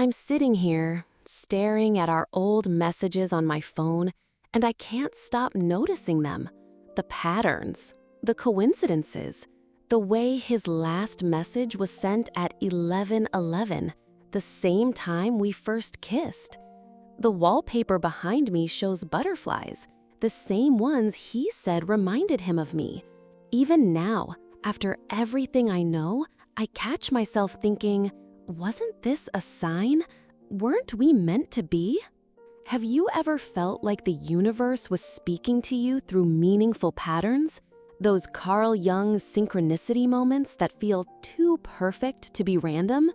I'm sitting here, staring at our old messages on my phone, and I can't stop noticing them. The patterns, the coincidences, the way his last message was sent at 11:11, the same time we first kissed. The wallpaper behind me shows butterflies, the same ones he said reminded him of me. Even now, after everything I know, I catch myself thinking, wasn't this a sign? Weren't we meant to be? Have you ever felt like the universe was speaking to you through meaningful patterns? Those Carl Jung synchronicity moments that feel too perfect to be random?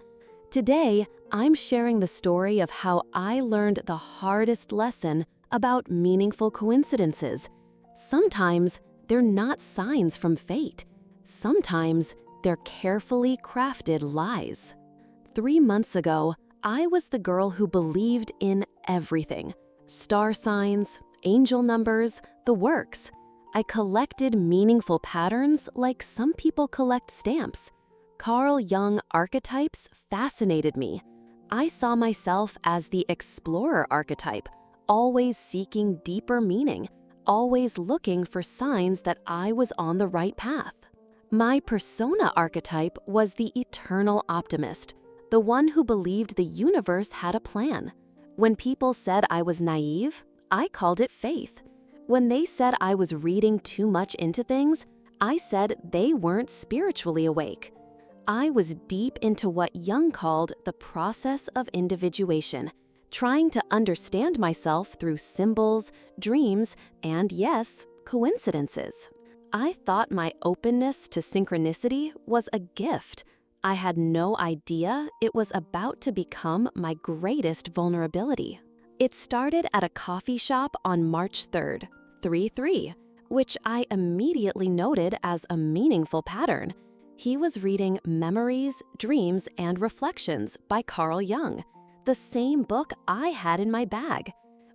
Today, I'm sharing the story of how I learned the hardest lesson about meaningful coincidences. Sometimes they're not signs from fate. Sometimes they're carefully crafted lies. 3 months ago, I was the girl who believed in everything. Star signs, angel numbers, the works. I collected meaningful patterns like some people collect stamps. Carl Jung archetypes fascinated me. I saw myself as the explorer archetype, always seeking deeper meaning, always looking for signs that I was on the right path. My persona archetype was the eternal optimist, the one who believed the universe had a plan. When people said I was naive, I called it faith. When they said I was reading too much into things, I said they weren't spiritually awake. I was deep into what Jung called the process of individuation, trying to understand myself through symbols, dreams, and yes, coincidences. I thought my openness to synchronicity was a gift. I had no idea it was about to become my greatest vulnerability. It started at a coffee shop on March 3rd, 3-3, which I immediately noted as a meaningful pattern. He was reading Memories, Dreams, and Reflections by Carl Jung, the same book I had in my bag.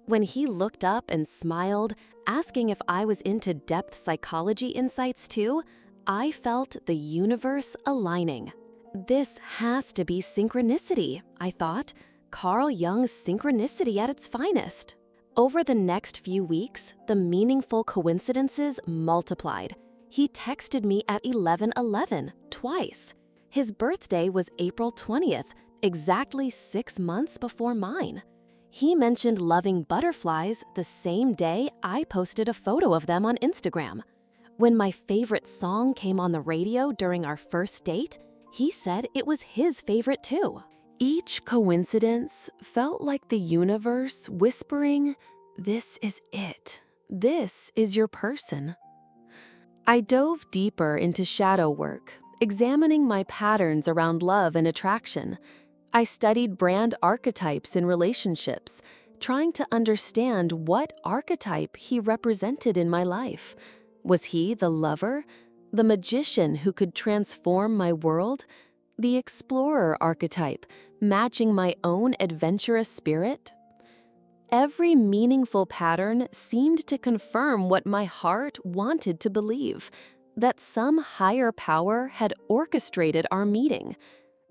When he looked up and smiled, asking if I was into depth psychology insights too, I felt the universe aligning. This has to be synchronicity, I thought. Carl Jung's synchronicity at its finest. Over the next few weeks, the meaningful coincidences multiplied. He texted me at 11:11, twice. His birthday was April 20th, exactly 6 months before mine. He mentioned loving butterflies the same day I posted a photo of them on Instagram. When my favorite song came on the radio during our first date, he said it was his favorite too. Each coincidence felt like the universe whispering, "This is it. This is your person." I dove deeper into shadow work, examining my patterns around love and attraction. I studied brand archetypes in relationships, trying to understand what archetype he represented in my life. Was he the lover, the magician who could transform my world, the explorer archetype, matching my own adventurous spirit? Every meaningful pattern seemed to confirm what my heart wanted to believe, that some higher power had orchestrated our meeting.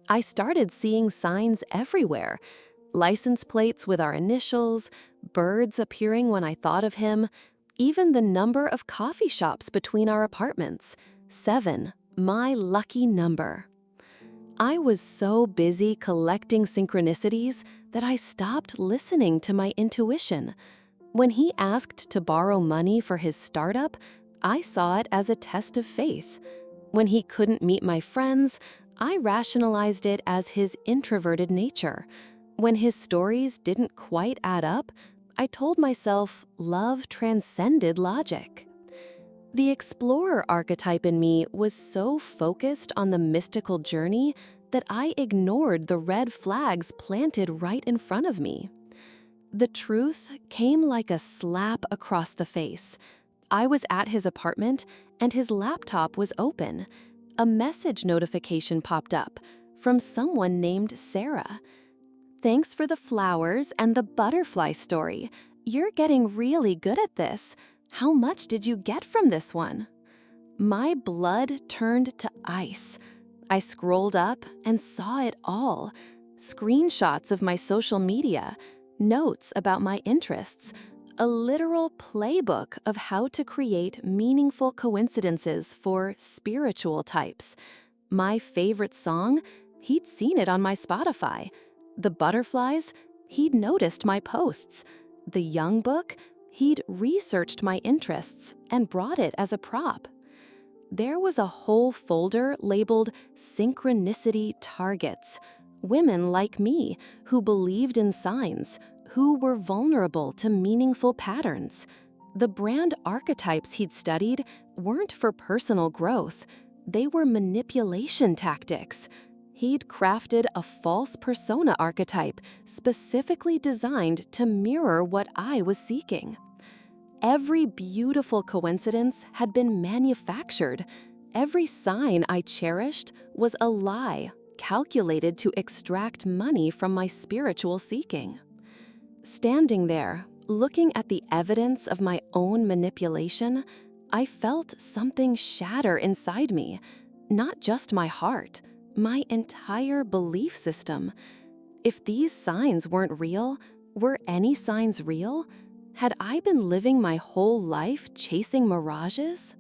I started seeing signs everywhere, license plates with our initials, birds appearing when I thought of him, even the number of coffee shops between our apartments. 7, my lucky number. I was so busy collecting synchronicities that I stopped listening to my intuition. When he asked to borrow money for his startup, I saw it as a test of faith. When he couldn't meet my friends, I rationalized it as his introverted nature. When his stories didn't quite add up, I told myself love transcended logic. The explorer archetype in me was so focused on the mystical journey that I ignored the red flags planted right in front of me. The truth came like a slap across the face. I was at his apartment and his laptop was open. A message notification popped up from someone named Sarah. "Thanks for the flowers and the butterfly story. You're getting really good at this. How much did you get from this one?" My blood turned to ice. I scrolled up and saw it all. screenshots of my social media, notes about my interests, a literal playbook of how to create meaningful coincidences for spiritual types. My favorite song, he'd seen it on my Spotify. The butterflies, he'd noticed my posts. The Jung book, he'd researched my interests and brought it as a prop. There was a whole folder labeled Synchronicity Targets. Women like me who believed in signs, who were vulnerable to meaningful patterns. The brand archetypes he'd studied weren't for personal growth. They were manipulation tactics. He'd crafted a false persona archetype specifically designed to mirror what I was seeking. Every beautiful coincidence had been manufactured. Every sign I cherished was a lie, calculated to extract money from my spiritual seeking. Standing there, looking at the evidence of my own manipulation, I felt something shatter inside me. Not just my heart, my entire belief system. If these signs weren't real, were any signs real? Had I been living my whole life chasing mirages?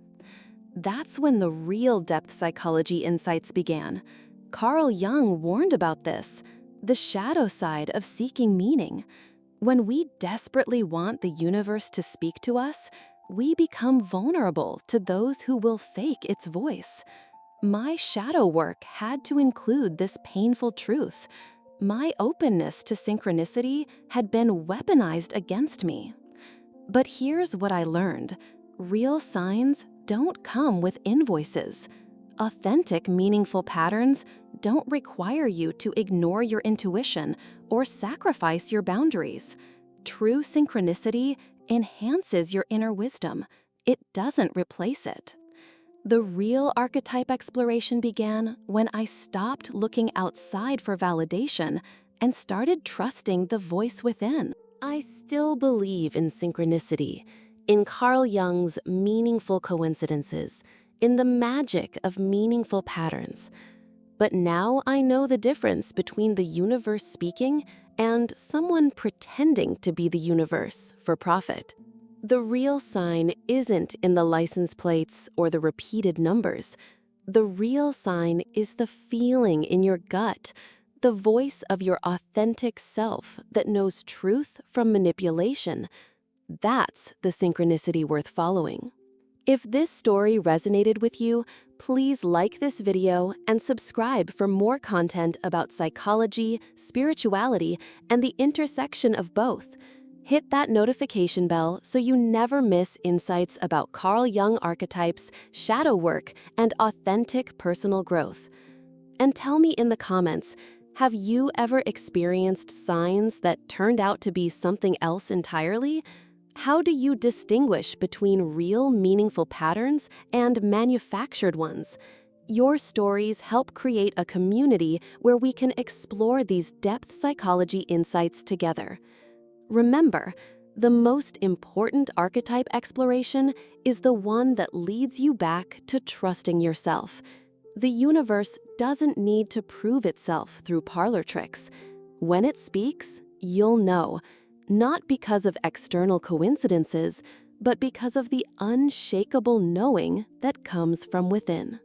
That's when the real depth psychology insights began. Carl Jung warned about this, the shadow side of seeking meaning. When we desperately want the universe to speak to us, we become vulnerable to those who will fake its voice. My shadow work had to include this painful truth. My openness to synchronicity had been weaponized against me. But here's what I learned. Real signs don't come with invoices. Authentic, meaningful patterns don't require you to ignore your intuition or sacrifice your boundaries. True synchronicity enhances your inner wisdom. It doesn't replace it. The real archetype exploration began when I stopped looking outside for validation and started trusting the voice within. I still believe in synchronicity, in Carl Jung's meaningful coincidences, in the magic of meaningful patterns. But now I know the difference between the universe speaking and someone pretending to be the universe for profit. The real sign isn't in the license plates or the repeated numbers. The real sign is the feeling in your gut, the voice of your authentic self that knows truth from manipulation. That's the synchronicity worth following. If this story resonated with you, please like this video and subscribe for more content about psychology, spirituality, and the intersection of both. Hit that notification bell so you never miss insights about Carl Jung archetypes, shadow work, and authentic personal growth. And tell me in the comments, have you ever experienced signs that turned out to be something else entirely? How do you distinguish between real, meaningful patterns and manufactured ones? Your stories help create a community where we can explore these depth psychology insights together. Remember, the most important archetype exploration is the one that leads you back to trusting yourself. The universe doesn't need to prove itself through parlor tricks. When it speaks, you'll know, not because of external coincidences, but because of the unshakable knowing that comes from within.